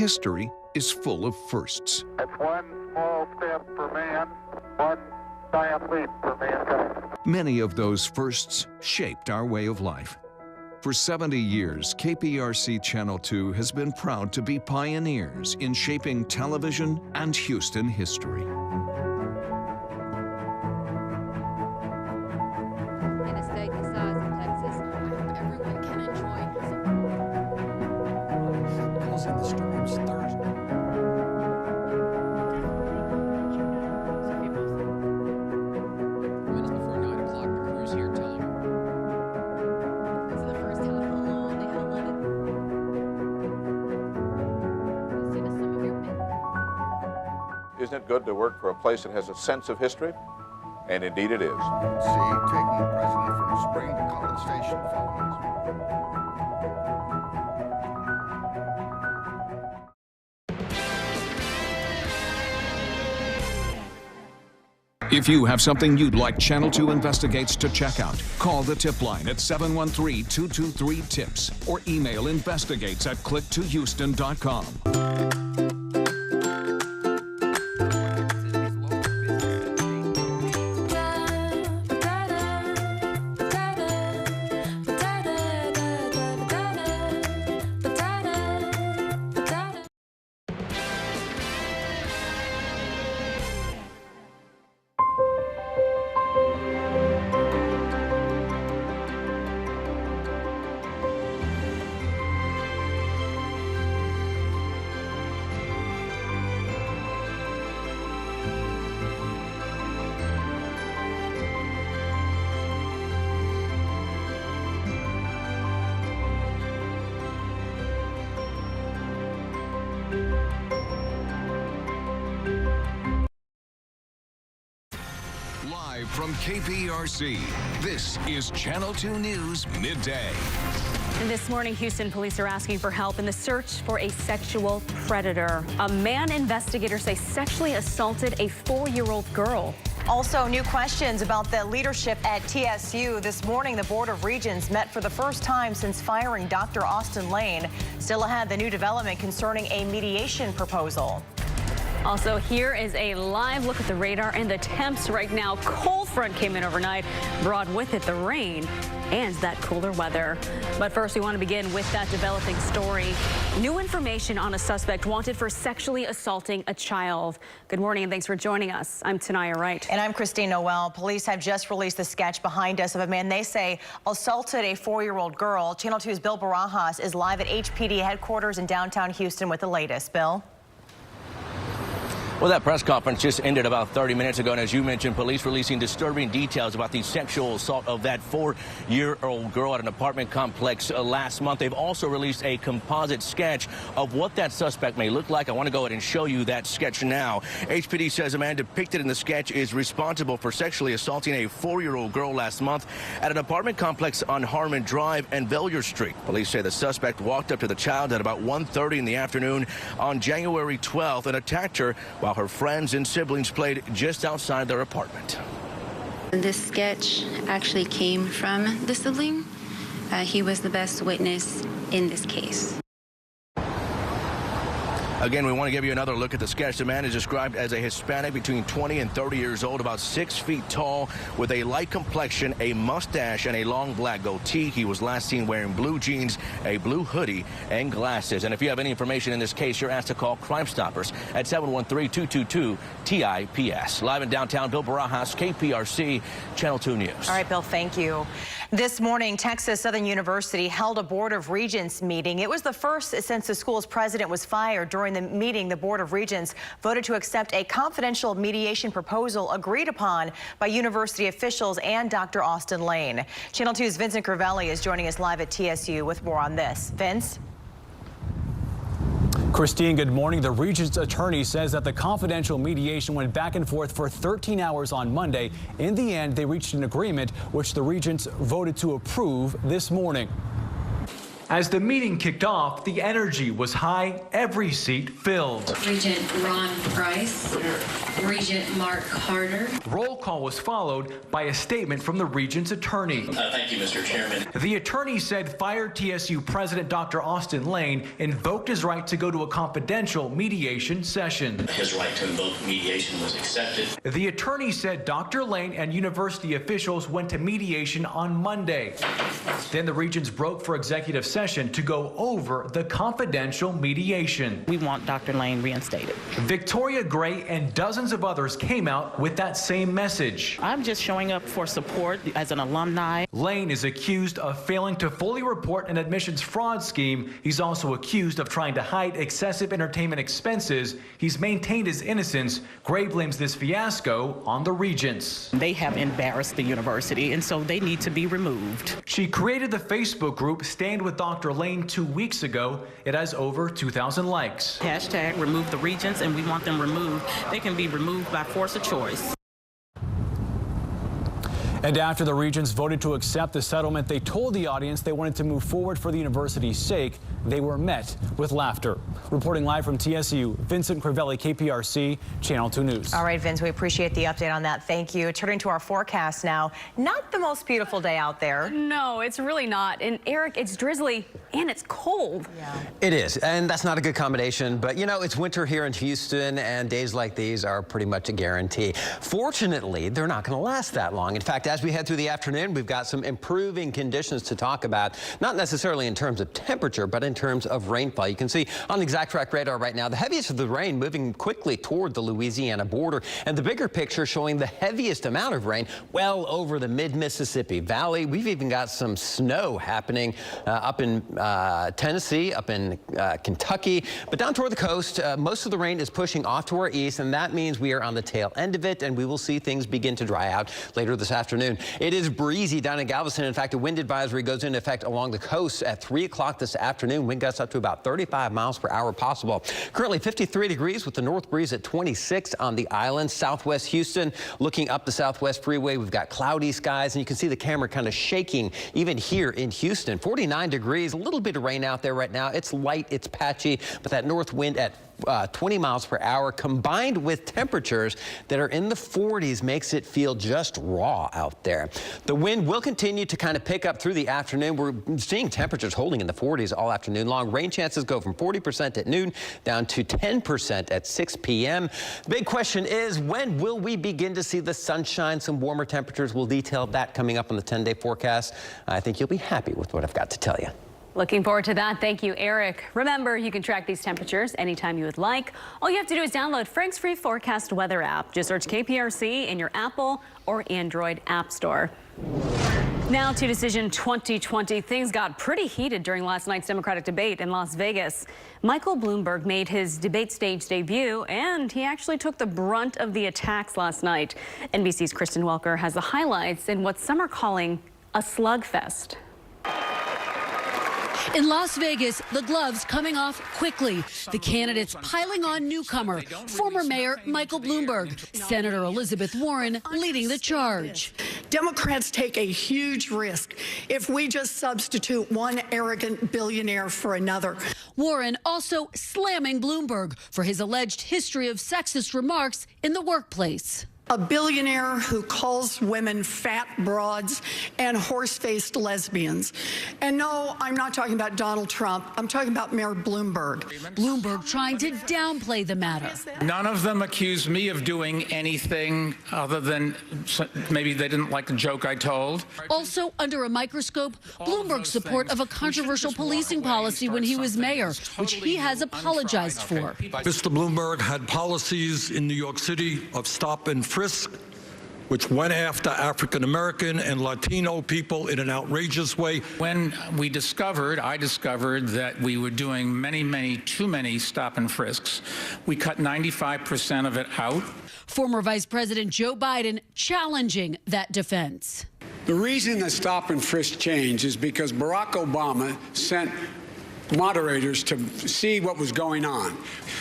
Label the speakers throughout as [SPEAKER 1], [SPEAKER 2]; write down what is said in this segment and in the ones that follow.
[SPEAKER 1] history is full of firsts.
[SPEAKER 2] It's one small step for man, one giant leap for mankind.
[SPEAKER 1] Many of those firsts shaped our way of life. For 70 years, KPRC Channel 2 has been proud to be pioneers in shaping television and Houston history.
[SPEAKER 3] In a state the size of Texas, I hope everyone can enjoy
[SPEAKER 4] Causing the storm's third. Minutes before 9 o'clock, the crew's here telling them.
[SPEAKER 3] for the first time alone. They highlighted see the some of your men.
[SPEAKER 5] Isn't it good to work for a place that has a sense of history? And indeed it is.
[SPEAKER 6] See, taking the president from Spring to College Station following.
[SPEAKER 1] If you have something you'd like Channel 2 Investigates to check out, call the tip line at 713-223-TIPS or email investigates@click2houston.com. Live from KPRC, this is Channel 2 News Midday.
[SPEAKER 7] And this morning, Houston police are asking for help in the search for a sexual predator. A man investigators say sexually assaulted a 4-year-old girl.
[SPEAKER 8] Also, new questions about the leadership at TSU. This morning, the Board of Regents met for the first time since firing Dr. Austin Lane. Still ahead, the new development concerning a mediation proposal.
[SPEAKER 7] Also, here is a live look at the radar and the temps right now. Cold front came in overnight, brought with it the rain and that cooler weather. But first, we want to begin with that developing story. New information on a suspect wanted for sexually assaulting a child. Good morning and thanks for joining us. I'm Tanaya Wright.
[SPEAKER 8] And I'm Christine Noel. Police have just released the sketch behind us of a man they say assaulted a 4-year-old girl. Channel 2's Bill Barajas is live at HPD headquarters in downtown Houston with the latest. Bill?
[SPEAKER 9] Well, that press conference just ended about 30 minutes ago, and as you mentioned, police releasing disturbing details about the sexual assault of that 4-year-old girl at an apartment complex last month. They've also released a composite sketch of what that suspect may look like. I want to go ahead and show you that sketch now. HPD says a man depicted in the sketch is responsible for sexually assaulting a 4-year-old girl last month at an apartment complex on Harmon Drive and Vellier Street. Police say the suspect walked up to the child at about 1:30 in the afternoon on January 12th and attacked her while her friends and siblings played just outside their apartment.
[SPEAKER 10] This sketch actually came from the sibling. He was the best witness in this case.
[SPEAKER 9] Again, we want to give you another look at the sketch. The man is described as a Hispanic between 20 and 30 years old, about 6 feet tall, with a light complexion, a mustache, and a long black goatee. He was last seen wearing blue jeans, a blue hoodie, and glasses. And if you have any information in this case, you're asked to call Crime Stoppers at 713-222-TIPS. Live in downtown, Bill Barajas, KPRC, Channel 2 News.
[SPEAKER 8] All right, Bill, thank you. This morning, Texas Southern University held a Board of Regents meeting. It was the first since the school's president was fired. During the meeting, the Board of Regents voted to accept a confidential mediation proposal agreed upon by university officials and Dr. Austin Lane. Channel 2's Vincent Crivelli is joining us live at TSU with more on this. Vince?
[SPEAKER 4] Christine, good morning. The Regents attorney says that the confidential mediation went back and forth for 13 hours on Monday. In the end, they reached an agreement, which the Regents voted to approve this morning. As the meeting kicked off, the energy was high, every seat filled.
[SPEAKER 11] Regent Ron Price, Regent Mark Carter.
[SPEAKER 4] Roll call was followed by a statement from the Regent's attorney.
[SPEAKER 12] Thank you, Mr. Chairman.
[SPEAKER 4] The attorney said fired TSU President Dr. Austin Lane invoked his right to go to a confidential mediation session.
[SPEAKER 12] His right to invoke mediation was accepted.
[SPEAKER 4] The attorney said Dr. Lane and university officials went to mediation on Monday. Then the Regents broke for executive session to go over the confidential mediation.
[SPEAKER 13] We want Dr. Lane reinstated.
[SPEAKER 4] Victoria Gray and dozens of others came out with that same message.
[SPEAKER 13] I'm just showing up for support as an alumni.
[SPEAKER 4] Lane is accused of failing to fully report an admissions fraud scheme. He's also accused of trying to hide excessive entertainment expenses. He's maintained his innocence. Gray blames this fiasco on the Regents.
[SPEAKER 13] They have embarrassed the university, and so they need to be removed.
[SPEAKER 4] She created the Facebook group Stand With Dr. Lane 2 weeks ago. It has over 2,000 likes.
[SPEAKER 13] Hashtag remove the Regents, and we want them removed. They can be removed by force of choice.
[SPEAKER 4] And after the Regents voted to accept the settlement, they told the audience they wanted to move forward for the university's sake. They were met with laughter. Reporting live from TSU, Vincent Crivelli, KPRC, Channel 2 News.
[SPEAKER 8] All right, Vince, we appreciate the update on that. Thank you. Turning to our forecast now. Not the most beautiful day out there.
[SPEAKER 7] No, it's really not. And Eric, it's drizzly and it's cold.
[SPEAKER 14] Yeah. It is, and that's not a good combination. But, you know, it's winter here in Houston, and days like these are pretty much a guarantee. Fortunately, they're not going to last that long. In fact, as we head through the afternoon, we've got some improving conditions to talk about, not necessarily in terms of temperature, but in terms of rainfall. You can see on the exact track radar right now, the heaviest of the rain moving quickly toward the Louisiana border, and the bigger picture showing the heaviest amount of rain well over the mid-Mississippi Valley. We've even got some snow happening up in Tennessee, up in Kentucky, but down toward the coast, most of the rain is pushing off to our east, and that means we are on the tail end of it, and we will see things begin to dry out later this afternoon. It is breezy down in Galveston. In fact, a wind advisory goes into effect along the coast at 3 o'clock this afternoon. Wind gusts up to about 35 miles per hour possible. Currently 53 degrees with the north breeze at 26 on the island. Southwest Houston, looking up the Southwest Freeway, we've got cloudy skies, and you can see the camera kind of shaking even here in Houston. 49 degrees, a little bit of rain out there right now. It's light, it's patchy, but that north wind at 20 miles per hour combined with temperatures that are in the 40s makes it feel just raw out there. The wind will continue to kind of pick up through the afternoon. We're seeing temperatures holding in the 40s all afternoon long. Rain chances go from 40% at noon down to 10% at 6 p.m. The big question is, when will we begin to see the sunshine, some warmer temperatures? We'll detail that coming up on the 10-day forecast. I think you'll be happy with what I've got to tell you.
[SPEAKER 7] Looking forward to that. Thank you, Eric. Remember, you can track these temperatures anytime you would like. All you have to do is download Frank's free forecast weather app. Just search KPRC in your Apple or Android app store. Now to Decision 2020. Things got pretty heated during last night's Democratic debate in Las Vegas. Michael Bloomberg made his debate stage debut, and he actually took the brunt of the attacks last night. NBC's Kristen Welker has the highlights in what some are calling a slugfest.
[SPEAKER 15] In Las Vegas, the gloves coming off quickly. The candidates piling on newcomer, former Mayor Michael Bloomberg, Senator Elizabeth Warren leading the charge.
[SPEAKER 16] Democrats take a huge risk if we just substitute one arrogant billionaire for another.
[SPEAKER 15] Warren also slamming Bloomberg for his alleged history of sexist remarks in the workplace.
[SPEAKER 16] A billionaire who calls women fat broads and horse-faced lesbians. And no, I'm not talking about Donald Trump. I'm talking about Mayor Bloomberg.
[SPEAKER 15] Bloomberg trying to downplay the matter.
[SPEAKER 17] None of them accused me of doing anything other than maybe they didn't like the joke I told.
[SPEAKER 15] Also under a microscope, Bloomberg's support of a controversial policing policy when he was mayor, which he has apologized for.
[SPEAKER 18] Mr. Bloomberg had policies in New York City of stop and frisk, which went after African-American and Latino people in an outrageous way.
[SPEAKER 17] When I discovered that we were doing too many stop and frisks. We cut 95% of it out.
[SPEAKER 15] Former Vice President Joe Biden challenging that defense.
[SPEAKER 19] The reason the stop and frisk changed is because Barack Obama sent moderators to see what was going on.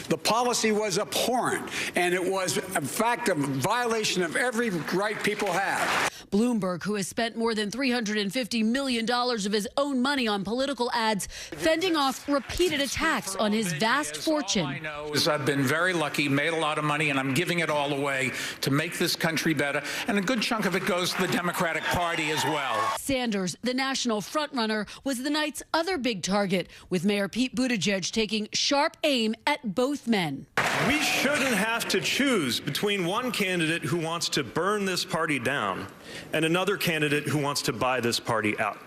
[SPEAKER 19] The policy was abhorrent, and it was, in fact, a violation of every right people have.
[SPEAKER 15] Bloomberg, who has spent more than $350 million of his own money on political ads, fending off repeated attacks on his vast fortune.
[SPEAKER 17] All I know is I've been very lucky, made a lot of money, and I'm giving it all away to make this country better. And a good chunk of it goes to the Democratic Party as well.
[SPEAKER 15] Sanders, the national frontrunner, was the night's other big target, with Mayor Pete Buttigieg taking sharp aim at both men.
[SPEAKER 20] We shouldn't have to choose between one candidate who wants to burn this party down and another candidate who wants to buy this party out.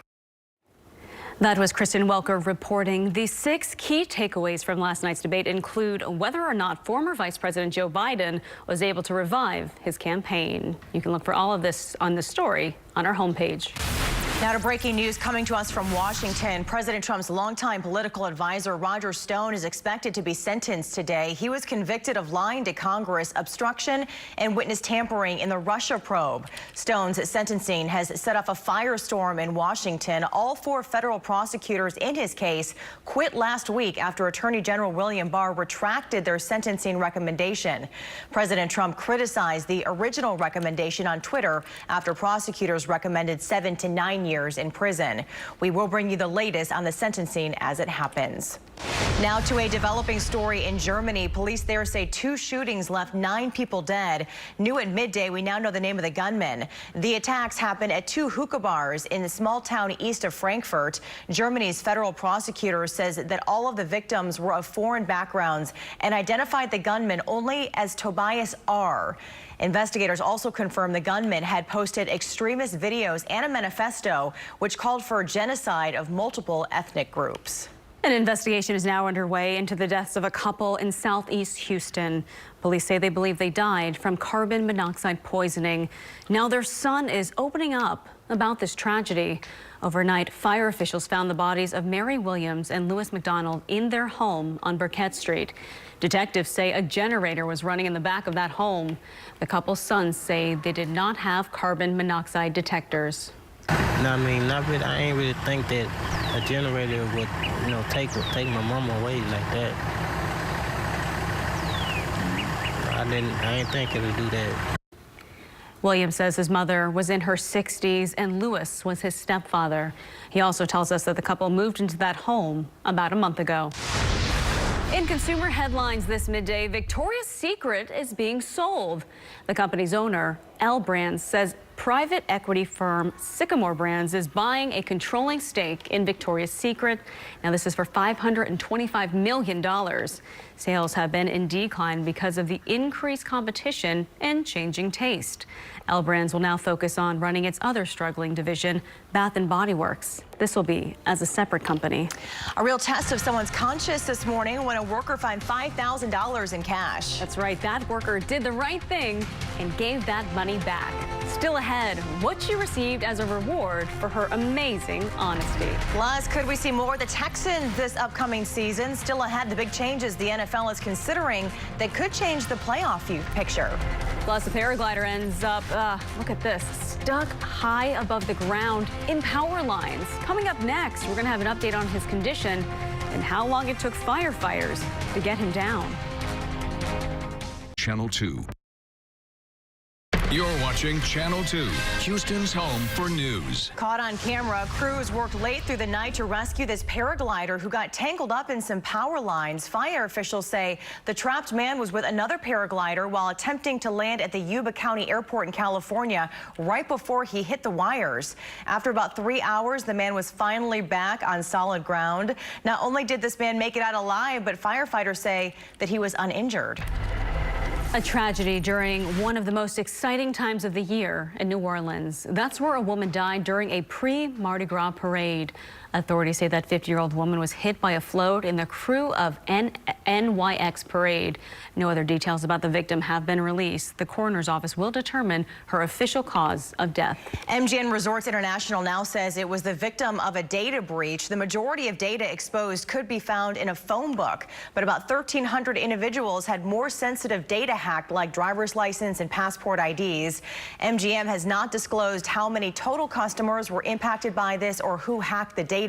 [SPEAKER 7] That was Kristen Welker reporting. The 6 key takeaways from last night's debate include whether or not former Vice President Joe Biden was able to revive his campaign. You can look for all of this on the story on our homepage.
[SPEAKER 8] Now to breaking news coming to us from Washington. President Trump's longtime political advisor Roger Stone is expected to be sentenced today. He was convicted of lying to Congress, obstruction, and witness tampering in the Russia probe. Stone's sentencing has set off a firestorm in Washington. All 4 federal prosecutors in his case quit last week after Attorney General William Barr retracted their sentencing recommendation. President Trump criticized the original recommendation on Twitter after prosecutors recommended 7 to 9 years in prison. We will bring you the latest on the sentencing as it happens. Now to a developing story in Germany. Police there say 2 shootings left 9 people dead. New at midday, we now know the name of the gunman. The attacks happened at 2 hookah bars in a small town east of Frankfurt. Germany's federal prosecutor says that all of the victims were of foreign backgrounds and identified the gunman only as Tobias R. Investigators also confirmed the gunman had posted extremist videos and a manifesto which called for genocide of multiple ethnic groups.
[SPEAKER 7] An investigation is now underway into the deaths of a couple in southeast Houston. Police say they believe they died from carbon monoxide poisoning. Now their son is opening up about this tragedy. Overnight, fire officials found the bodies of Mary Williams and Louis McDonald in their home on Burkett Street. Detectives say a generator was running in the back of that home. The couple's sons say they did not have carbon monoxide detectors.
[SPEAKER 21] No, I mean, not really. I ain't really think that a generator would, take my mom away like that. I ain't think it would do that.
[SPEAKER 7] Williams says his mother was in her 60s and Louis was his stepfather. He also tells us that the couple moved into that home about a month ago. In consumer headlines this midday, Victoria's Secret is being sold. The company's owner, L Brands, says private equity firm Sycamore Brands is buying a controlling stake in Victoria's Secret. Now, this is for $525 million. Sales have been in decline because of the increased competition and changing taste. L Brands will now focus on running its other struggling division, Bath & Body Works. This will be as a separate company.
[SPEAKER 8] A real test of someone's conscience this morning when a worker fined $5,000 in cash.
[SPEAKER 7] That's right. That worker did the right thing and gave that money back. Still ahead, what she received as a reward for her amazing honesty.
[SPEAKER 8] Plus, could we see more of the Texans this upcoming season? Still ahead, the big changes the NFL is considering that could change the playoff picture.
[SPEAKER 7] Plus, the paraglider ends up, look at this, stuck high above the ground in power lines. Coming up next, we're going to have an update on his condition and how long it took firefighters to get him down.
[SPEAKER 1] Channel 2. You're watching Channel 2, Houston's home for news.
[SPEAKER 8] Caught on camera, crews worked late through the night to rescue this paraglider who got tangled up in some power lines. Fire officials say the trapped man was with another paraglider while attempting to land at the Yuba County Airport in California right before he hit the wires. After about 3 hours, the man was finally back on solid ground. Not only did this man make it out alive, but firefighters say that he was uninjured.
[SPEAKER 7] A tragedy during one of the most exciting times of the year in New Orleans. That's where a woman died during a pre-Mardi Gras parade. Authorities say that 50-year-old woman was hit by a float in the crew of NYX parade. No other details about the victim have been released. The coroner's office will determine her official cause of death.
[SPEAKER 8] MGM Resorts International now says it was the victim of a data breach. The majority of data exposed could be found in a phone book, but about 1,300 individuals had more sensitive data hacked, like driver's license and passport IDs. MGM has not disclosed how many total customers were impacted by this or who hacked the data.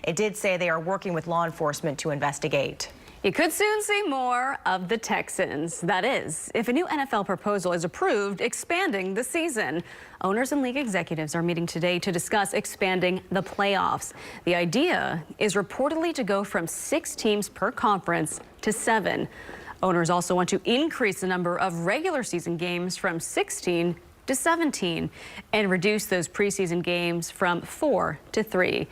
[SPEAKER 8] It did say they are working with law enforcement to investigate.
[SPEAKER 7] You could soon see more of the Texans. That is, if a new NFL proposal is approved expanding the season. Owners and league executives are meeting today to discuss expanding the playoffs. The idea is reportedly to go from 6 teams per conference to 7. Owners also want to increase the number of regular season games from 16 to 17 and reduce those preseason games from 4 to 3.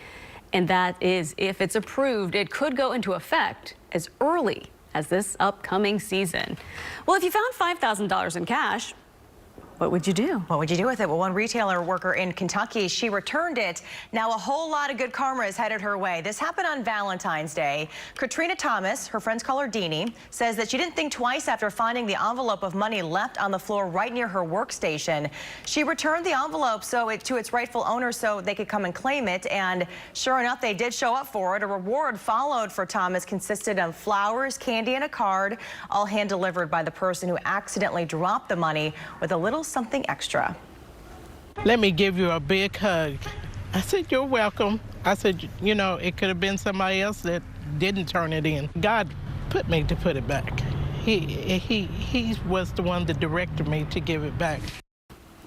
[SPEAKER 7] And that is, if it's approved, it could go into effect as early as this upcoming season. Well, if you found $5,000 in cash, what would you do?
[SPEAKER 8] What would you do with it? Well, one retailer worker in Kentucky, she returned it. Now, a whole lot of good karma is headed her way. This happened on Valentine's Day. Katrina Thomas, her friends call her Deanie, says that she didn't think twice after finding the envelope of money left on the floor right near her workstation. She returned the envelope to its rightful owner so they could come and claim it. And sure enough, they did show up for it. A reward followed for Thomas consisted of flowers, candy, and a card, all hand delivered by the person who accidentally dropped the money with a little something extra.
[SPEAKER 2] Let me give you a big hug. I said, you're welcome. I said, you know, it could have been somebody else that didn't turn it in. God put me to put it back. He was the one that directed me to give it back.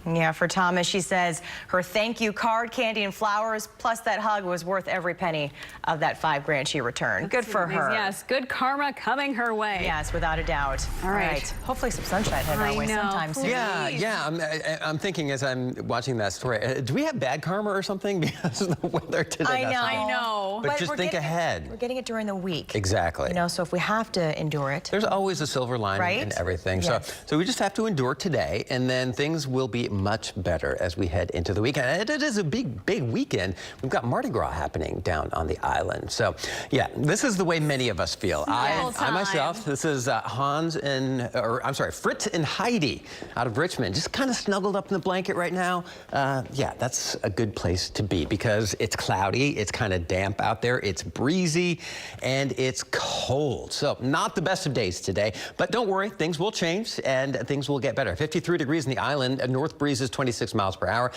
[SPEAKER 8] Yeah, for Thomas, she says her thank you card, candy, and flowers, plus that hug was worth every penny of that $5 grand she returned. Good for her.
[SPEAKER 7] Yes, good karma coming her way.
[SPEAKER 8] Yes, without a doubt.
[SPEAKER 7] All right.
[SPEAKER 8] Hopefully some sunshine headed our way sometime soon.
[SPEAKER 14] Yeah. I'm thinking as I'm watching that story, do we have bad karma or something because of the weather today?
[SPEAKER 8] I know.
[SPEAKER 14] But just think ahead.
[SPEAKER 8] We're getting it during the week.
[SPEAKER 14] Exactly.
[SPEAKER 8] You know, so if we have to endure it.
[SPEAKER 14] There's always a silver lining in everything.
[SPEAKER 8] Yes.
[SPEAKER 14] So we just have to endure today, and then things will be much better as we head into the weekend. And it is a big weekend. We've got Mardi Gras happening down on the island. So yeah, this is the way many of us feel. I myself, this is Fritz and Heidi out of Richmond, just kind of snuggled up in the blanket right now. Yeah, that's a good place to be because it's cloudy, it's kind of damp out there, it's breezy, and it's cold. So not the best of days today, but don't worry, things will change and things will get better. 53 degrees in the island, north breeze is 26 miles per hour.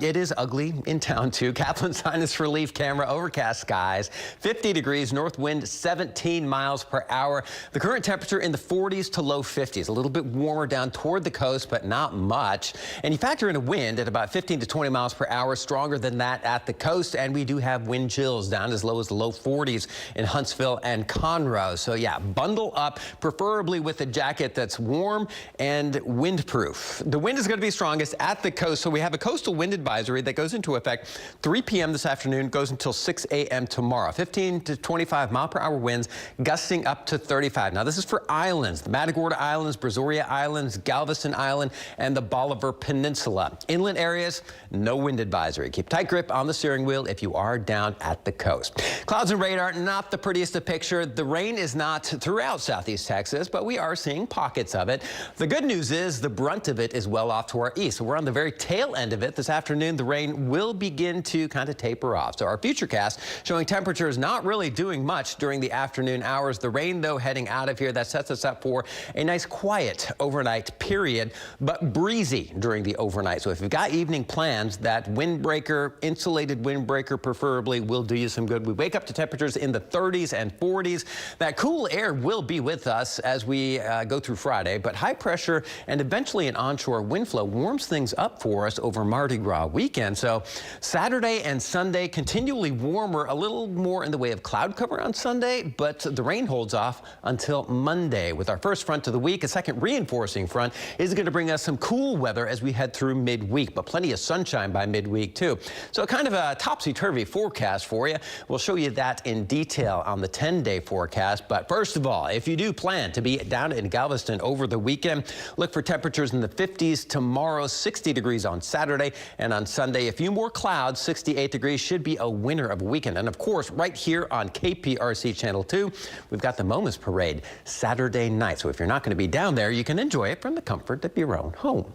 [SPEAKER 14] It is ugly in town too. Kaplan Sinus Relief Camera, overcast skies, 50 degrees, north wind 17 miles per hour. The current temperature in the 40s to low 50s, a little bit warmer down toward the coast, but not much. And you factor in a wind at about 15 to 20 miles per hour, stronger than that at the coast. And we do have wind chills down as low as the low 40s in Huntsville and Conroe. So yeah, bundle up, preferably with a jacket that's warm and windproof. The wind is going to be strongest at the coast. So we have a coastal wind advisory that goes into effect 3 p.m. this afternoon, goes until 6 a.m. tomorrow. 15 to 25 mile per hour winds, gusting up to 35. Now this is for islands, the Matagorda Islands, Brazoria Islands, Galveston Island, and the Bolivar Peninsula. Inland areas, no wind advisory. Keep tight grip on the steering wheel if you are down at the coast. Clouds and radar, not the prettiest of picture. The rain is not throughout southeast Texas, but we are seeing pockets of it. The good news is the brunt of it is well off to our east. So we're on the very tail end of it. This afternoon, the rain will begin to kind of taper off. So our futurecast showing temperatures not really doing much during the afternoon hours. The rain, though, heading out of here, that sets us up for a nice quiet overnight period, but breezy during the overnight. So if you've got evening plans, that windbreaker, insulated windbreaker preferably, will do you some good. We wake up to temperatures in the 30s and 40s. That cool air will be with us as we go through Friday, but high pressure and eventually an onshore wind flow warms things up for us over Mardi Gras weekend. So Saturday and Sunday continually warmer, a little more in the way of cloud cover on Sunday, but the rain holds off until Monday. With our first front of the week, a second reinforcing front is going to bring us some cool weather as we head through midweek, but plenty of sunshine by midweek too. So kind of a topsy-turvy forecast for you. We'll show you that in detail on the 10-day forecast. But first of all, if you do plan to be down in Galveston over the weekend, look for temperatures in the 50s tomorrow, 60 degrees on Saturday, and on Sunday, a few more clouds, 68 degrees, should be a winner of a weekend. And of course, right here on KPRC Channel 2, we've got the Moments Parade Saturday night. So if you're not going to be down there, you can enjoy it from the comfort of your own home.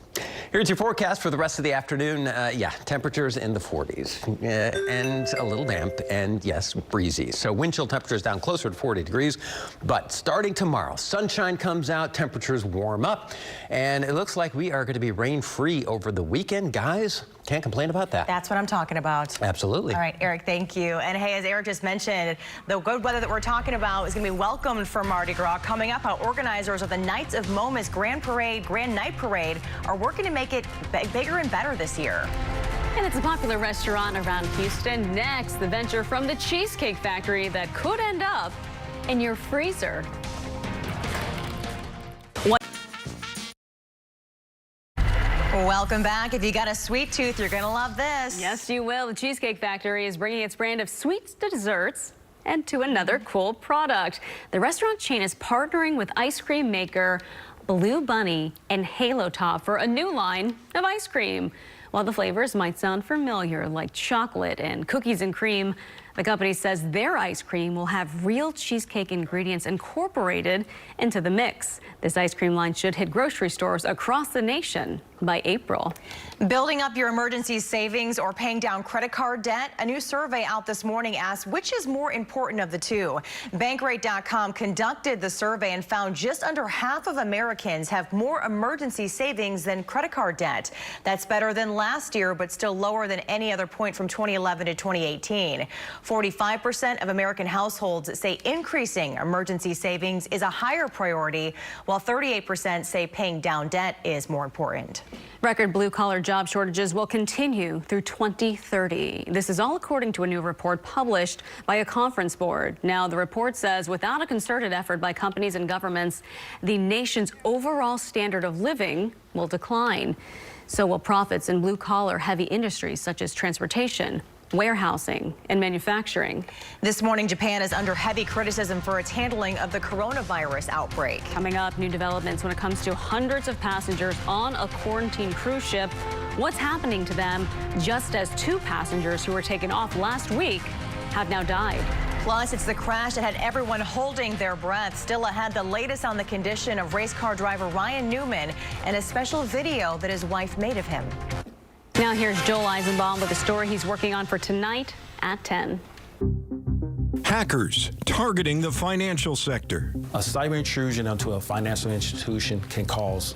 [SPEAKER 14] Here's your forecast for the rest of the afternoon. Yeah, temperatures in the 40s and a little damp and yes, breezy. So wind chill temperatures down closer to 40 degrees. But starting tomorrow, sunshine comes out, temperatures warm up, and it looks like we are going to be rain-free over the weekend. Guys, can't complain about that.
[SPEAKER 8] That's what I'm talking about.
[SPEAKER 14] Absolutely.
[SPEAKER 8] All right, Eric, thank you. And hey, as Eric just mentioned, the good weather that we're talking about is going to be welcomed for Mardi Gras. Coming up, how organizers of the Knights of Momus Grand Night Parade are working to make it bigger and better this year.
[SPEAKER 7] And it's a popular restaurant around Houston. Next, the venture from the Cheesecake Factory that could end up in your freezer.
[SPEAKER 8] Welcome back. If you got a sweet tooth, you're going to love this.
[SPEAKER 7] Yes, you will. The Cheesecake Factory is bringing its brand of sweet desserts and to another cool product. The restaurant chain is partnering with ice cream maker Blue Bunny and Halo Top for a new line of ice cream. While the flavors might sound familiar, like chocolate and cookies and cream, the company says their ice cream will have real cheesecake ingredients incorporated into the mix. This ice cream line should hit grocery stores across the nation by April.
[SPEAKER 8] Building up your emergency savings or paying down credit card debt? A new survey out this morning asks which is more important of the two. Bankrate.com conducted the survey and found just under half of Americans have more emergency savings than credit card debt. That's better than last year, but still lower than any other point from 2011 to 2018. 45% of American households say increasing emergency savings is a higher priority, while 38% say paying down debt is more important.
[SPEAKER 7] Record blue-collar job shortages will continue through 2030. This is all according to a new report published by a conference board. Now, the report says without a concerted effort by companies and governments, the nation's overall standard of living will decline. So will profits in blue-collar heavy industries such as transportation, warehousing, and manufacturing.
[SPEAKER 8] This morning, Japan is under heavy criticism for its handling of the coronavirus outbreak.
[SPEAKER 7] Coming up, new developments when it comes to hundreds of passengers on a quarantine cruise ship. What's happening to them just as 2 passengers who were taken off last week have now died.
[SPEAKER 8] Plus, it's the crash that had everyone holding their breath. Still ahead, the latest on the condition of race car driver Ryan Newman and a special video that his wife made of him.
[SPEAKER 7] Now here's Joel Eisenbaum with a story he's working on for tonight at 10.
[SPEAKER 3] Hackers targeting the financial sector.
[SPEAKER 22] A cyber intrusion into a financial institution can cause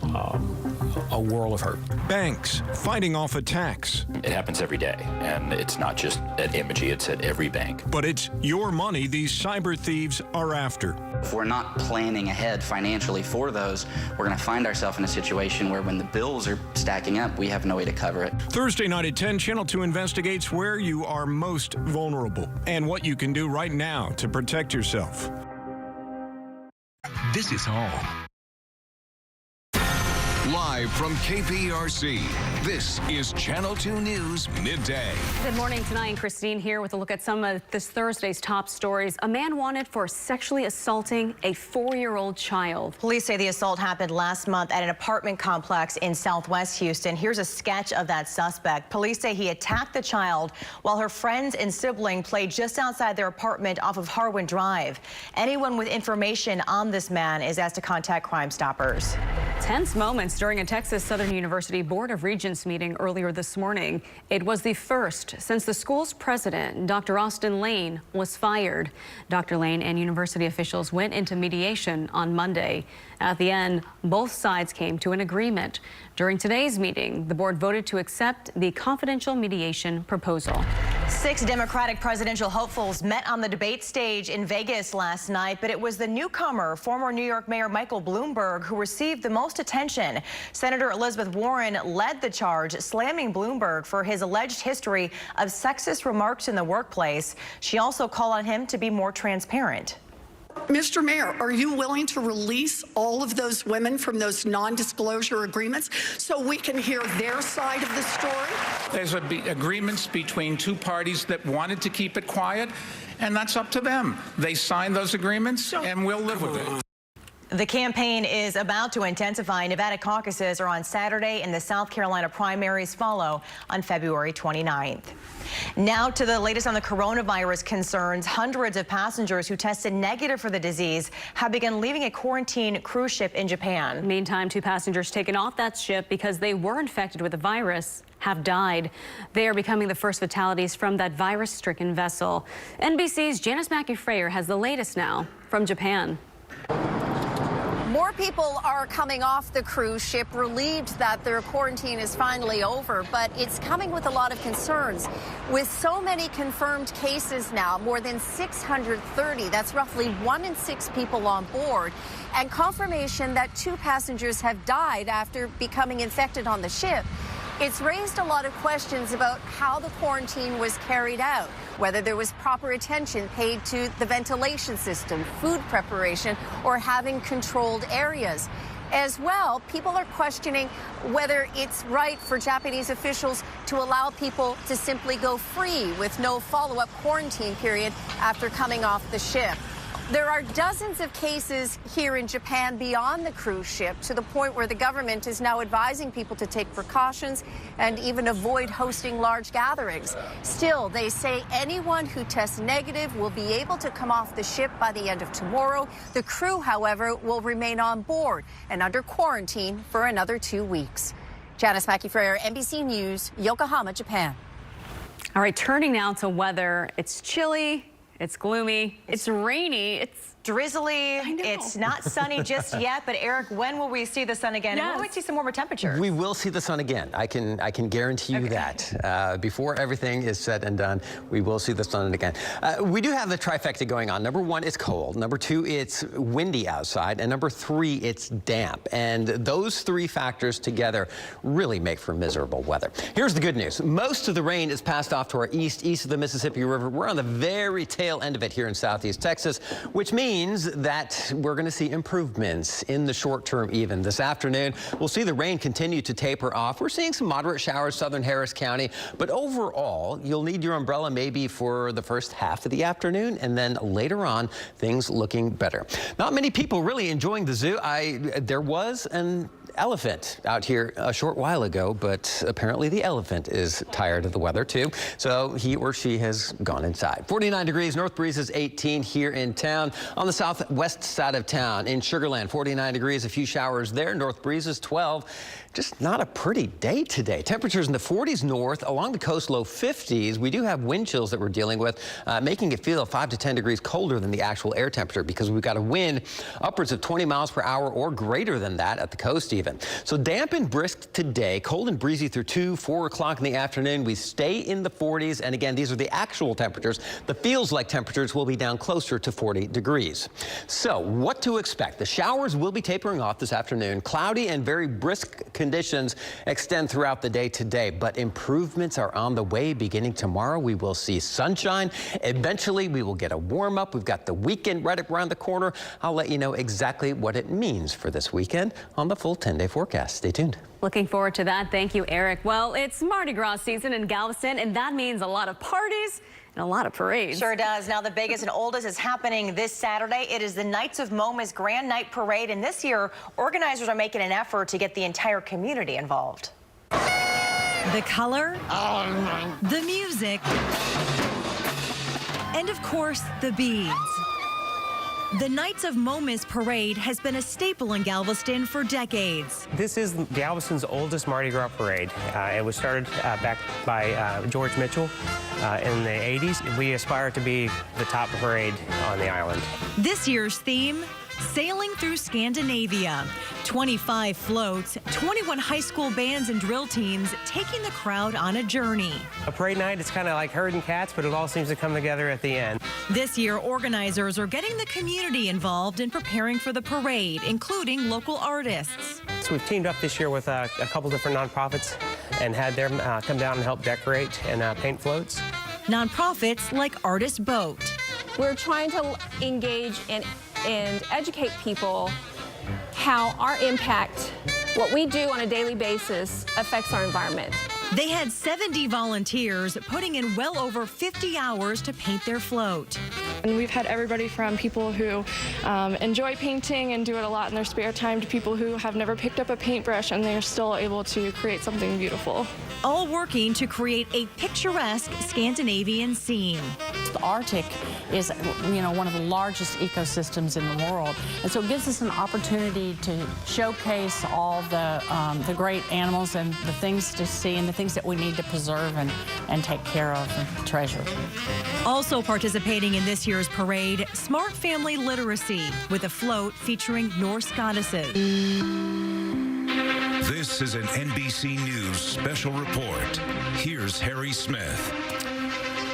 [SPEAKER 22] a world of hurt.
[SPEAKER 3] Banks fighting off attacks.
[SPEAKER 23] It happens every day, and it's not just at Imogee, it's at every bank.
[SPEAKER 3] But it's your money these cyber thieves are after.
[SPEAKER 24] If we're not planning ahead financially for those, we're going to find ourselves in a situation where when the bills are stacking up, we have no way to cover it.
[SPEAKER 3] Thursday night at 10, Channel 2 investigates where you are most vulnerable and what you can do right now to protect yourself.
[SPEAKER 1] This is home. Live from KPRC, this is Channel 2 News Midday.
[SPEAKER 7] Good morning. Tonight, Christine here with a look at some of this Thursday's top stories. A man wanted for sexually assaulting a 4-year-old child.
[SPEAKER 8] Police say the assault happened last month at an apartment complex in Southwest Houston. Here's a sketch of that suspect. Police say he attacked the child while her friends and sibling played just outside their apartment off of Harwin Drive. Anyone with information on this man is asked to contact Crime Stoppers.
[SPEAKER 7] Tense moments during a Texas Southern University Board of Regents meeting earlier this morning. It was the first since the school's president, Dr. Austin Lane, was fired. Dr. Lane and university officials went into mediation on Monday. At the end, both sides came to an agreement. During today's meeting, the board voted to accept the confidential mediation proposal.
[SPEAKER 8] 6 Democratic presidential hopefuls met on the debate stage in Vegas last night, but it was the newcomer, former New York Mayor Michael Bloomberg, who received the most attention. Senator Elizabeth Warren led the charge, slamming Bloomberg for his alleged history of sexist remarks in the workplace. She also called on him to be more transparent.
[SPEAKER 16] Mr. Mayor, are you willing to release all of those women from those non-disclosure agreements so we can hear their side of the story?
[SPEAKER 17] There's agreements between 2 parties that wanted to keep it quiet, and that's up to them. They signed those agreements, and we'll live with it.
[SPEAKER 8] The campaign is about to intensify. Nevada caucuses are on Saturday, and the South Carolina primaries follow on February 29th. Now to the latest on the coronavirus concerns. Hundreds of passengers who tested negative for the disease have begun leaving a quarantine cruise ship in Japan.
[SPEAKER 7] Meantime, 2 passengers taken off that ship because they were infected with the virus have died. They are becoming the first fatalities from that virus-stricken vessel. NBC's Janice Mackey-Frayer has the latest now from Japan.
[SPEAKER 5] More people are coming off the cruise ship, relieved that their quarantine is finally over, but it's coming with a lot of concerns. With so many confirmed cases now, more than 630, that's roughly 1 in 6 people on board, and confirmation that 2 passengers have died after becoming infected on the ship. It's raised a lot of questions about how the quarantine was carried out, whether there was proper attention paid to the ventilation system, food preparation, or having controlled areas. As well, people are questioning whether it's right for Japanese officials to allow people to simply go free with no follow-up quarantine period after coming off the ship. There are dozens of cases here in Japan beyond the cruise ship, to the point where the government is now advising people to take precautions and even avoid hosting large gatherings. Still, they say anyone who tests negative will be able to come off the ship by the end of tomorrow. The crew, however, will remain on board and under quarantine for another 2 weeks. Janice Mackey-Freyer, NBC News, Yokohama, Japan.
[SPEAKER 7] All right, turning now to weather. It's chilly. It's gloomy. It's rainy. It's
[SPEAKER 8] drizzly. It's not sunny just yet, but Eric, when will we see the sun again?
[SPEAKER 7] Yes.
[SPEAKER 8] And when will we see some warmer temperatures?
[SPEAKER 14] We will see the sun again. I can guarantee you that. Before everything is said and done, we will see the sun again. We do have the trifecta going on. Number 1, it's cold. Number 2, it's windy outside. And number 3, it's damp. And those 3 factors together really make for miserable weather. Here's the good news. Most of the rain is passed off to our east of the Mississippi River. We're on the very tail end of it here in southeast Texas, which means that we're going to see improvements in the short term even. This afternoon, we'll see the rain continue to taper off. We're seeing some moderate showers southern Harris County, but overall, you'll need your umbrella maybe for the first half of the afternoon, and then later on, things looking better. Not many people really enjoying the zoo. There was an elephant out here a short while ago, but apparently the elephant is tired of the weather too, so he or she has gone inside. 49 degrees, north breezes 18 here in town. On the southwest side of town in Sugar Land, 49 degrees, a few showers there, north breezes 12. Just not a pretty day today. Temperatures in the 40s north, along the coast low 50s. We do have wind chills that we're dealing with, making it feel 5 to 10 degrees colder than the actual air temperature, because we've got a wind upwards of 20 miles per hour or greater than that at the coast even. So damp and brisk today, cold and breezy through 2, 4 o'clock in the afternoon. We stay in the 40s, and again, these are the actual temperatures. The feels like temperatures will be down closer to 40 degrees. So what to expect? The showers will be tapering off this afternoon. Cloudy and very brisk conditions extend throughout the day today, but improvements are on the way. Beginning tomorrow, we will see sunshine. Eventually, we will get a warm up. We've got the weekend right around the corner. I'll let you know exactly what it means for this weekend on the full 10-day forecast. Stay tuned.
[SPEAKER 7] Looking forward to that. Thank you, Eric. Well, it's Mardi Gras season in Galveston, and that means a lot of parties and a lot of parades.
[SPEAKER 8] Sure does. Now, the biggest and oldest is happening this Saturday. It is the Knights of MoMA's Grand Night Parade, and this year, organizers are making an effort to get the entire community involved.
[SPEAKER 6] The color, the music, and of course, the beads. The Knights of MoMA's parade has been a staple in Galveston for decades.
[SPEAKER 9] This is Galveston's oldest Mardi Gras parade. It was started back by George Mitchell in the 80s. We aspire to be the top parade on the island.
[SPEAKER 6] This year's theme, Sailing Through Scandinavia. 25 floats, 21 high school bands and drill teams taking the crowd on a journey.
[SPEAKER 9] A parade night, it's kind of like herding cats, but it all seems to come together at the end.
[SPEAKER 6] This year, organizers are getting the community involved in preparing for the parade, including local artists.
[SPEAKER 9] So we've teamed up this year with a couple different nonprofits and had them come down and help decorate and paint floats.
[SPEAKER 6] Nonprofits like Artist Boat.
[SPEAKER 10] We're trying to engage and educate people how our impact, what we do on a daily basis, affects our environment.
[SPEAKER 6] They had 70 volunteers putting in well over 50 hours to paint their float.
[SPEAKER 25] And we've had everybody from people who enjoy painting and do it a lot in their spare time to people who have never picked up a paintbrush and they're still able to create something beautiful.
[SPEAKER 6] All working to create a picturesque Scandinavian scene.
[SPEAKER 26] The Arctic is, one of the largest ecosystems in the world, and so it gives us an opportunity to showcase all the great animals and the things to see and the things that we need to preserve and take care of and treasure.
[SPEAKER 6] Also participating in this year's parade, Smart Family Literacy, with a float featuring Norse goddesses.
[SPEAKER 4] This is an NBC News special report. Here's Harry Smith.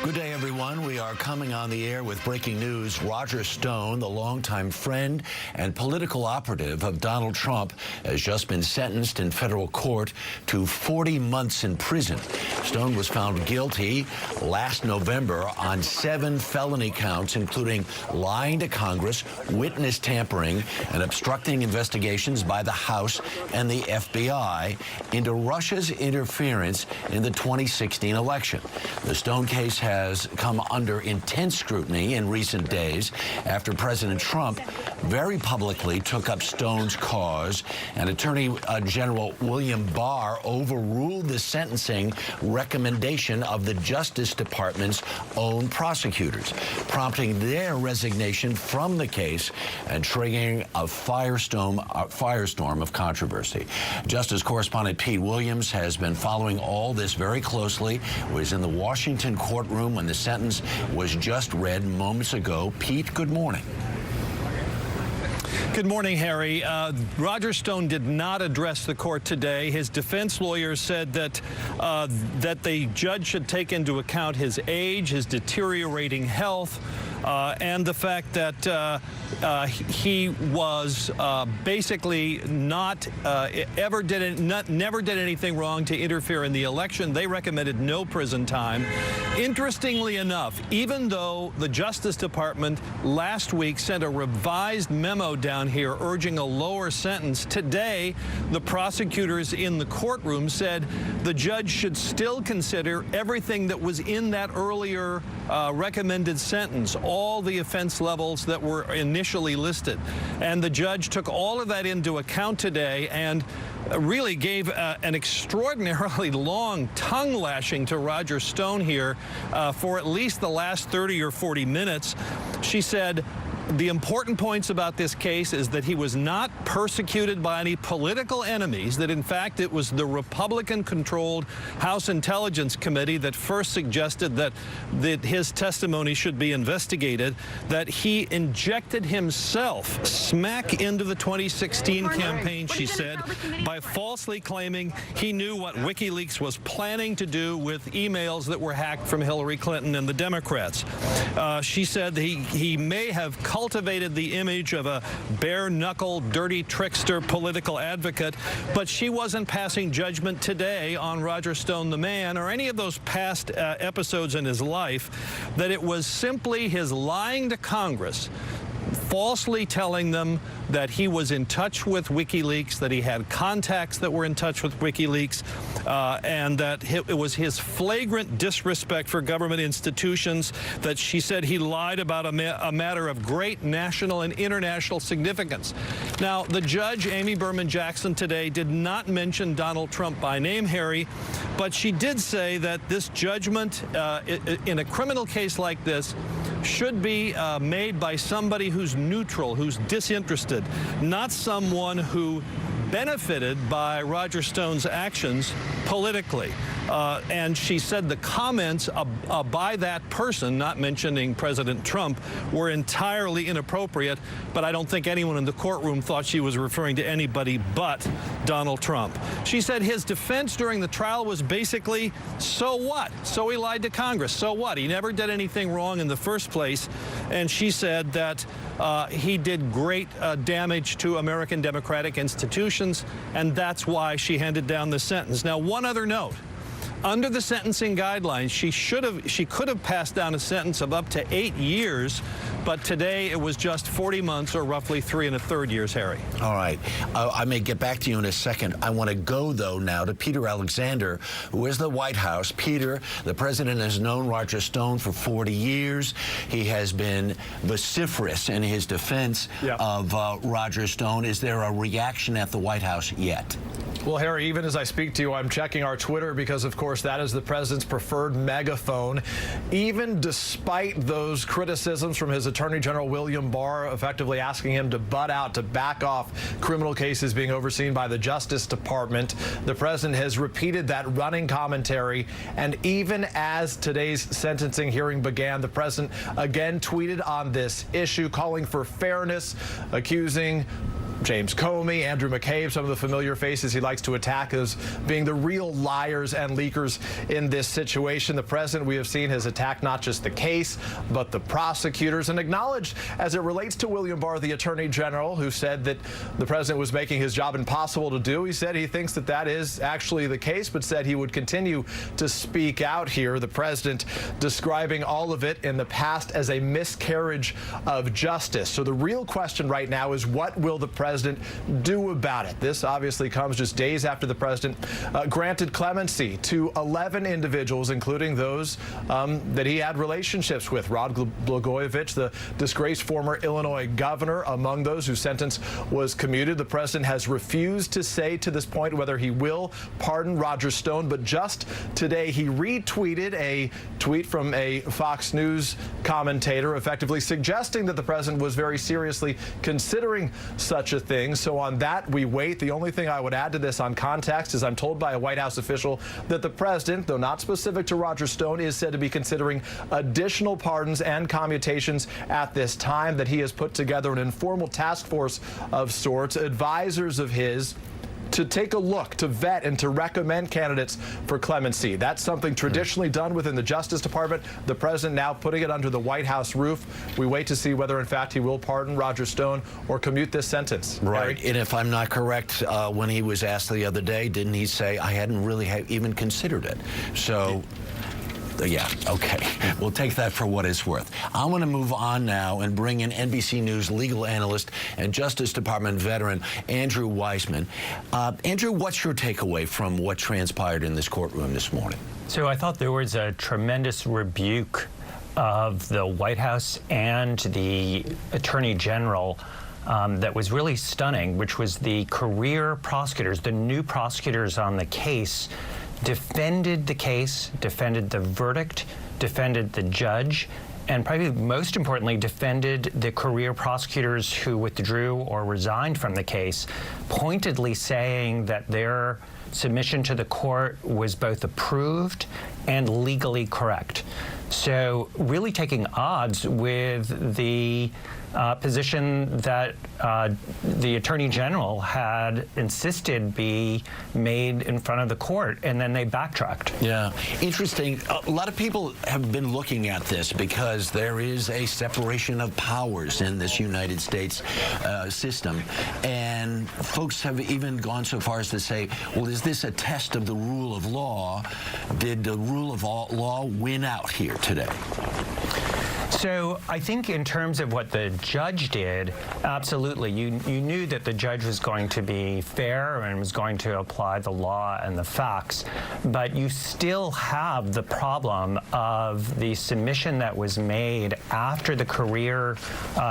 [SPEAKER 11] Good day, everyone. We are coming on the air with breaking news. Roger Stone, the longtime friend and political operative of Donald Trump, has just been sentenced in federal court to 40 months in prison. Stone was found guilty last November on 7 felony counts, including lying to Congress, witness tampering, and obstructing investigations by the House and the FBI into Russia's interference in the 2016 election. The Stone case has come under intense scrutiny in recent days after President Trump very publicly took up Stone's cause, and Attorney General William Barr overruled the sentencing recommendation of the Justice Department's own prosecutors, prompting their resignation from the case and triggering a firestorm of controversy. Justice correspondent Pete Williams has been following all this very closely, was in the Washington courtroom when the sentence was just read moments ago. Pete, good morning.
[SPEAKER 3] Good morning, Harry. Roger Stone did not address the court today. His defense lawyers said that the judge should take into account his age, his deteriorating health, and the fact that he was basically never did anything wrong to interfere in the election. They recommended no prison time. Interestingly enough, even though the Justice Department last week sent a revised memo down here urging a lower sentence, today the prosecutors in the courtroom said the judge should still consider everything that was in that earlier recommended sentence, all the offense levels that were initially listed. And the judge took all of that into account today and really gave an extraordinarily long tongue lashing to Roger Stone here for at least the last 30 or 40 minutes. She said, the important points about this case is that he was not persecuted by any political enemies, that in fact it was the Republican-controlled House Intelligence Committee that first suggested that his testimony should be investigated, that he injected himself smack into the 2016 campaign, she said, by falsely claiming he knew what WikiLeaks was planning to do with emails that were hacked from Hillary Clinton and the Democrats. She said he may have cultivated the image of a bare-knuckle, dirty trickster political advocate, but she wasn't passing judgment today on Roger Stone the man or any of those past episodes in his life, that it was simply his lying to Congress, falsely telling them that he was in touch with WikiLeaks, that he had contacts that were in touch with WikiLeaks, and that it was his flagrant disrespect for government institutions, that she said he lied about a matter of great national and international significance. Now, the judge, Amy Berman Jackson, today did not mention Donald Trump by name, Harry, but she did say that this judgment in a criminal case like this should be made by somebody who's neutral, who's disinterested, not someone who benefited by Roger Stone's actions politically. And she said the comments by that person, not mentioning President Trump, were entirely inappropriate, but I don't think anyone in the courtroom thought she was referring to anybody but Donald Trump. She said his defense during the trial was basically, so what? So he lied to Congress. So what? He never did anything wrong in the first place. And she said that he did great damage to American democratic institutions, and that's why she handed down the sentence. Now, one other note. Under the sentencing guidelines, she could have passed down a sentence of up to 8 years, but today it was just 40 months, or roughly 3 1/3 years, Harry.
[SPEAKER 11] All right. I may get back to you in a second. I want to go, though, now to Peter Alexander, who is the White House. Peter, the president has known Roger Stone for 40 years. He has been vociferous in his defense of Roger Stone. Is there a reaction at the White House yet?
[SPEAKER 3] Well, Harry, even as I speak to you, I'm checking our Twitter because, of course, that is the president's preferred megaphone. Even despite those criticisms from his Attorney General William Barr, effectively asking him to butt out, to back off criminal cases being overseen by the Justice Department, the president has repeated that running commentary. And even as today's sentencing hearing began, the president again tweeted on this issue, calling for fairness, accusing James Comey, Andrew McCabe, some of the familiar faces he likes to attack as being the real liars and leakers in this situation. The president, we have seen, has attacked not just the case, but the prosecutors, and acknowledged, as it relates to William Barr, the Attorney General, who said that the president was making his job impossible to do. He said he thinks that that is actually the case, but said he would continue to speak out here. The president describing all of it in the past as a miscarriage of justice. So the real question right now is, what will the president do about it? This obviously comes just days after the president granted clemency to 11 individuals, including those that he had relationships with. Rod Blagojevich, the disgraced former Illinois governor, among those whose sentence was commuted. The president has refused to say to this point whether he will pardon Roger Stone, but just today he retweeted a tweet from a Fox News commentator, effectively suggesting that the president was very seriously considering such a thing. So on that, we wait. The only thing I would add to this on context is I'm told by a White House official that the president, though not specific to Roger Stone, is said to be considering additional pardons and commutations at this time, that he has put together an informal task force of sorts, advisors of his, to take a look, to vet, and to recommend candidates for clemency. That's something traditionally done within the Justice Department. The president now putting it under the White House roof. We wait to see whether, in fact, he will pardon Roger Stone or commute this sentence.
[SPEAKER 11] Right. And if I'm not correct, when he was asked the other day, didn't he say, I hadn't really even considered it? So... yeah, okay. We'll take that for what it's worth. I want to move on now and bring in NBC News legal analyst and Justice Department veteran Andrew Weissman. Andrew, what's your takeaway from what transpired in this courtroom this morning?
[SPEAKER 12] So I thought there was a tremendous rebuke of the White House and the Attorney General that was really stunning, which was the career prosecutors, the new prosecutors on the case, defended the case, defended the verdict, defended the judge, and probably most importantly, defended the career prosecutors who withdrew or resigned from the case, pointedly saying that their submission to the court was both approved and legally correct. So really taking odds with the position that the Attorney General had insisted be made in front of the court, and then they backtracked.
[SPEAKER 11] Yeah, interesting. A lot of people have been looking at this because there is a separation of powers in this United States system, and folks have even gone so far as to say, well, is this a test of the rule of law? Did the rule of law win out here today?
[SPEAKER 12] So I think in terms of what the judge did, absolutely. You knew that the judge was going to be fair and was going to apply the law and the facts, but you still have the problem of the submission that was made after the career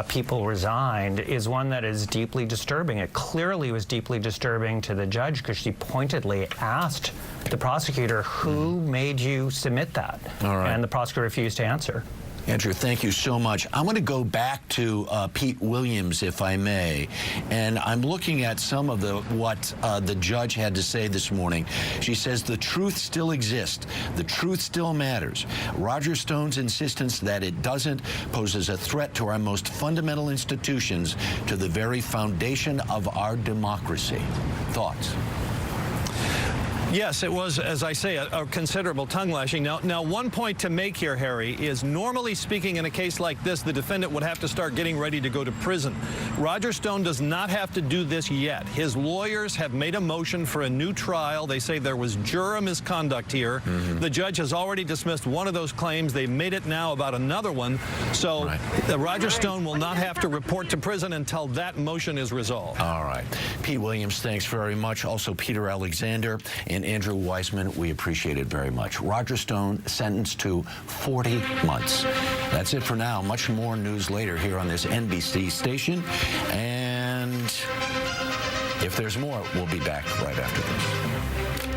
[SPEAKER 12] people resigned is one that is deeply disturbing. It clearly was deeply disturbing to the judge because she pointedly asked the prosecutor, who made you submit that?
[SPEAKER 11] All right.
[SPEAKER 12] And the prosecutor refused to answer.
[SPEAKER 11] Andrew, thank you so much. I'm going to go back to Pete Williams, if I may, and I'm looking at some of what the judge had to say this morning. She says the truth still exists. The truth still matters. Roger Stone's insistence that it doesn't poses a threat to our most fundamental institutions, to the very foundation of our democracy. Thoughts?
[SPEAKER 3] Yes, it was, as I say, a considerable tongue lashing. Now, one point to make here, Harry, is normally speaking in a case like this, the defendant would have to start getting ready to go to prison. Roger Stone does not have to do this yet. His lawyers have made a motion for a new trial. They say there was juror misconduct here. The judge has already dismissed one of those claims. They've made it now about another one. So Roger Stone will not have to report to prison until that motion is resolved.
[SPEAKER 11] All right. Pete Williams, thanks very much. Also, Peter Alexander and Andrew Weissman, we appreciate it very much. Roger Stone sentenced to 40 months. That's it for now. Much more news later here on this NBC station. And If there's more, we'll be back right after this.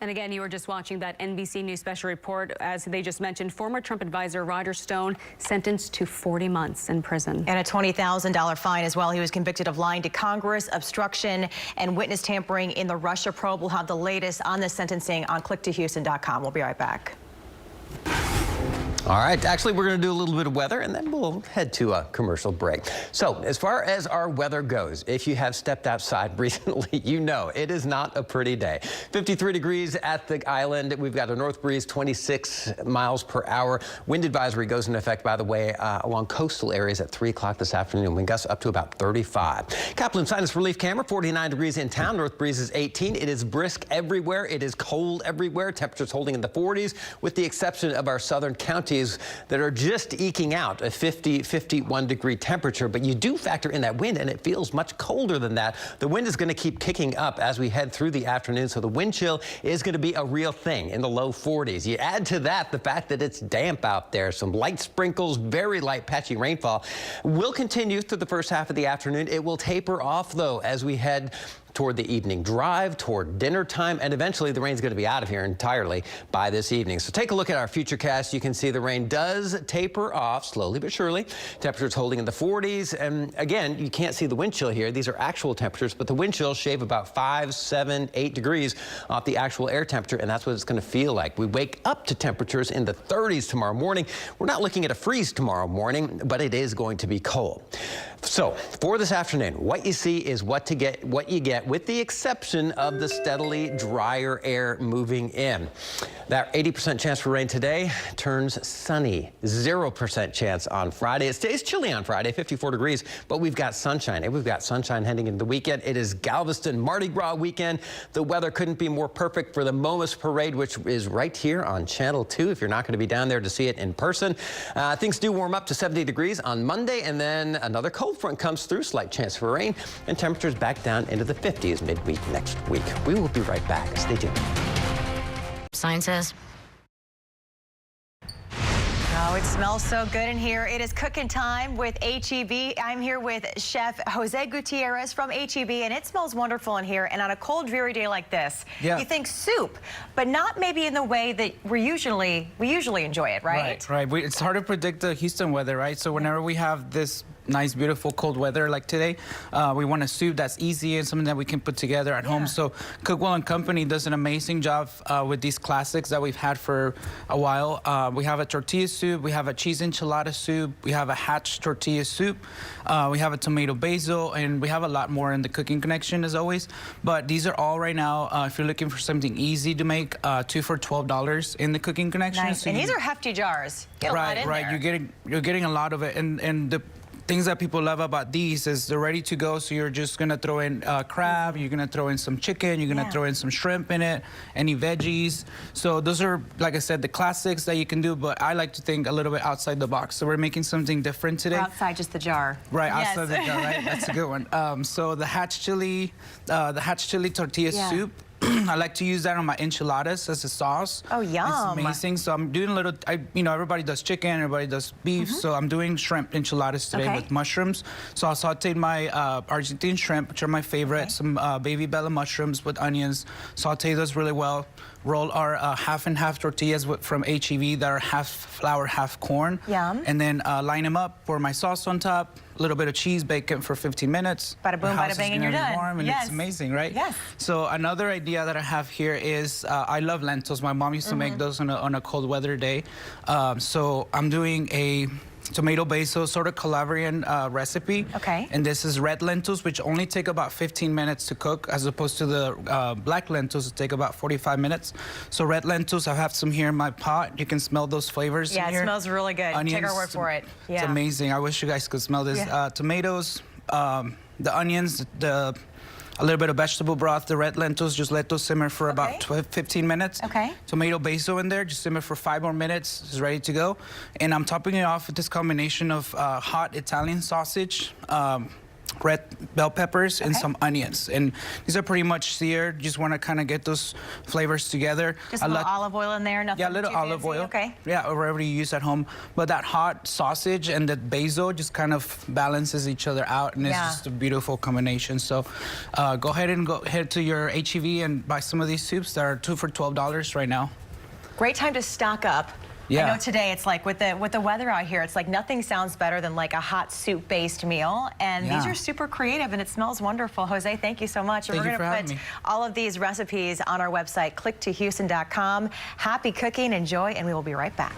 [SPEAKER 7] And again, you were just watching that NBC News special report. As they just mentioned, former Trump advisor Roger Stone sentenced to 40 months in prison.
[SPEAKER 8] And a $20,000 fine as well. He was convicted of lying to Congress, obstruction, and witness tampering in the Russia probe. We'll have the latest on this sentencing on click2houston.com. We'll be right back.
[SPEAKER 14] All right, actually, we're going to do a little bit of weather, and then we'll head to a commercial break. So, as far as our weather goes, if you have stepped outside recently, you know it is not a pretty day. 53 degrees at the island. We've got a north breeze, 26 miles per hour. Wind advisory goes into effect, by the way, along coastal areas at 3 o'clock this afternoon. Wind gusts up to about 35. Kaplan Sinus Relief Camera, 49 degrees in town. North breeze is 18. It is brisk everywhere. It is cold everywhere. Temperatures holding in the 40s, with the exception of our southern counties that are just eking out a 50, 51 degree temperature, but you do factor in that wind, and it feels much colder than that. The wind is going to keep kicking up as we head through the afternoon, so the wind chill is going to be a real thing in the low 40s. You add to that the fact that it's damp out there. Some light sprinkles, very light patchy rainfall will continue through the first half of the afternoon. It will taper off, though, as we head toward the evening drive, toward dinner time, and eventually the rain's going to be out of here entirely by this evening. So take a look at our futurecast. You can see the rain does taper off slowly but surely. Temperatures holding in the 40s. And again, you can't see the wind chill here. These are actual temperatures, but the wind chill shave about 5, 7, 8 degrees off the actual air temperature, and that's what it's going to feel like. We wake up to temperatures in the 30s tomorrow morning. We're not looking at a freeze tomorrow morning, but it is going to be cold. So for this afternoon, what you see is what you get, with the exception of the steadily drier air moving in. That 80% chance for rain today turns sunny. 0% chance on Friday. It stays chilly on Friday, 54 degrees, but we've got sunshine. And we've got sunshine heading into the weekend. It is Galveston Mardi Gras weekend. The weather couldn't be more perfect for the Momus Parade, which is right here on Channel 2 if you're not going to be down there to see it in person. Things do warm up to 70 degrees on Monday, and then another cold front comes through, slight chance for rain, and temperatures back down into the 50s midweek next week. We will be right back. Stay tuned.
[SPEAKER 13] Sign says.
[SPEAKER 8] Oh, it smells so good in here. It is cooking time with HEB. I'm here with Chef Jose Gutierrez from HEB, and it smells wonderful in here. And on a cold, dreary day like this, you think soup, but not maybe in the way that we usually enjoy it, right?
[SPEAKER 15] Right. It's hard to predict the Houston weather, right? So whenever we have this nice, beautiful, cold weather like today, we want a soup that's easy and something that we can put together at home. So Cookwell & Company does an amazing job with these classics that we've had for a while. We have a tortilla soup, we have a cheese enchilada soup, we have a hatch tortilla soup, we have a tomato basil, and we have a lot more in the Cooking Connection as always. But these are all right now, if you're looking for something easy to make, 2 for $12 in the Cooking Connection.
[SPEAKER 8] Nice.
[SPEAKER 15] So
[SPEAKER 8] and these are hefty jars. Get a lot in there.
[SPEAKER 15] You're getting a lot of it, and the things that people love about these is they're ready to go. So you're just gonna throw in crab, you're gonna throw in some chicken, you're gonna throw in some shrimp in it, any veggies. So those are, like I said, the classics that you can do, but I like to think a little bit outside the box. So we're making something different today.
[SPEAKER 8] Outside just the jar.
[SPEAKER 15] Right, outside the jar, right? That's a good one. So the hatch chili tortilla soup. I like to use that on my enchiladas as a sauce.
[SPEAKER 8] Oh, yum.
[SPEAKER 15] It's amazing. So I'm doing a little, everybody does chicken, everybody does beef. So I'm doing shrimp enchiladas today with mushrooms. So I sauteed my Argentine shrimp, which are my favorite, some baby bella mushrooms with onions. Saute those really well. Roll our half and half tortillas from HEB that are half flour, half corn.
[SPEAKER 8] Yum.
[SPEAKER 15] And then line them up, pour my sauce on top, a little bit of cheese, bake it for 15 minutes.
[SPEAKER 8] Bada boom, bada bang, and you're done.
[SPEAKER 15] Warm, and it's amazing, right?
[SPEAKER 8] Yes.
[SPEAKER 15] So another idea that I have here is I love lentils. My mom used to make those on a cold weather day. So I'm doing a tomato basil sort of Calabrian recipe.
[SPEAKER 8] Okay.
[SPEAKER 15] And this is red lentils, which only take about 15 minutes to cook, as opposed to the black lentils that take about 45 minutes. So red lentils, I have some here in my pot. You can smell those flavors in here.
[SPEAKER 8] It smells really good.
[SPEAKER 15] Onions,
[SPEAKER 8] take our word for it.
[SPEAKER 15] It's amazing. I wish you guys could smell this. Tomatoes, the onions, a little bit of vegetable broth, the red lentils, just let those simmer for about 15 minutes.
[SPEAKER 8] Okay.
[SPEAKER 15] Tomato basil in there, just simmer for 5 more minutes, it's ready to go. And I'm topping it off with this combination of hot Italian sausage, red bell peppers, and some onions. And these are pretty much seared. Just want to kind of get those flavors together.
[SPEAKER 8] Just a little olive oil in there, nothing.
[SPEAKER 15] Yeah, a little olive oil.
[SPEAKER 8] Okay.
[SPEAKER 15] Yeah, or whatever you use at home. But that hot sausage and the basil just kind of balances each other out, and it's just a beautiful combination. So go ahead and head to your HEB and buy some of these soups that are 2 for $12 right now.
[SPEAKER 8] Great time to stock up.
[SPEAKER 15] Yeah.
[SPEAKER 8] I know today it's like with the weather out here, it's like nothing sounds better than like a hot soup-based meal. And these are super creative and it smells wonderful. Jose, thank you so much.
[SPEAKER 15] Thank
[SPEAKER 8] We're
[SPEAKER 15] you for
[SPEAKER 8] going to
[SPEAKER 15] having
[SPEAKER 8] put
[SPEAKER 15] me.
[SPEAKER 8] all of these recipes on our website, clicktohouston.com. Happy cooking, enjoy, and we will be right back.